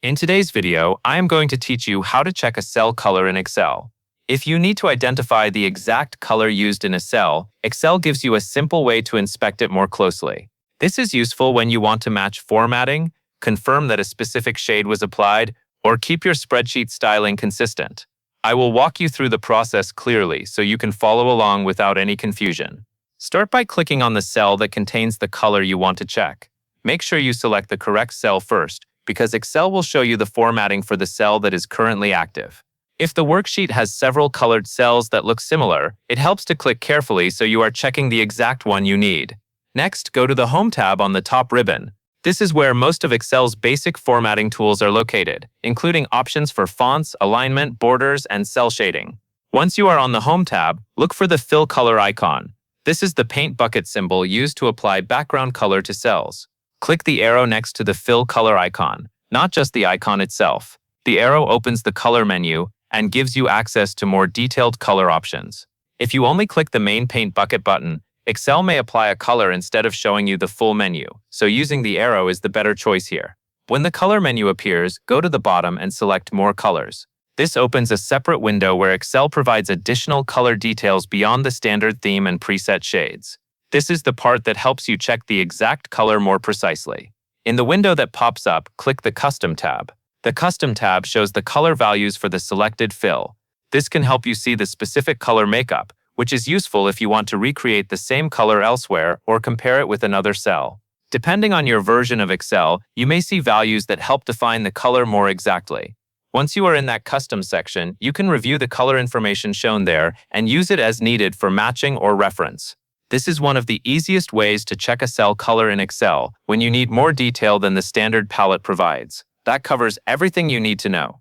In today's video, I am going to teach you how to check a cell color in Excel. If you need to identify the exact color used in a cell, Excel gives you a simple way to inspect it more closely. This is useful when you want to match formatting, confirm that a specific shade was applied, or keep your spreadsheet styling consistent. I will walk you through the process clearly so you can follow along without any confusion. Start by clicking on the cell that contains the color you want to check. Make sure you select the correct cell first, because Excel will show you the formatting for the cell that is currently active. If the worksheet has several colored cells that look similar, it helps to click carefully so you are checking the exact one you need. Next, go to the Home tab on the top ribbon. This is where most of Excel's basic formatting tools are located, including options for fonts, alignment, borders, and cell shading. Once you are on the Home tab, look for the Fill Color icon. This is the paint bucket symbol used to apply background color to cells. Click the arrow next to the Fill Color icon, not just the icon itself. The arrow opens the color menu and gives you access to more detailed color options. If you only click the main paint bucket button, Excel may apply a color instead of showing you the full menu, so using the arrow is the better choice here. When the color menu appears, go to the bottom and select More Colors. This opens a separate window where Excel provides additional color details beyond the standard theme and preset shades. This is the part that helps you check the exact color more precisely. In the window that pops up, click the Custom tab. The Custom tab shows the color values for the selected fill. This can help you see the specific color makeup, which is useful if you want to recreate the same color elsewhere or compare it with another cell. Depending on your version of Excel, you may see values that help define the color more exactly. Once you are in that Custom section, you can review the color information shown there and use it as needed for matching or reference. This is one of the easiest ways to check a cell color in Excel when you need more detail than the standard palette provides. That covers everything you need to know.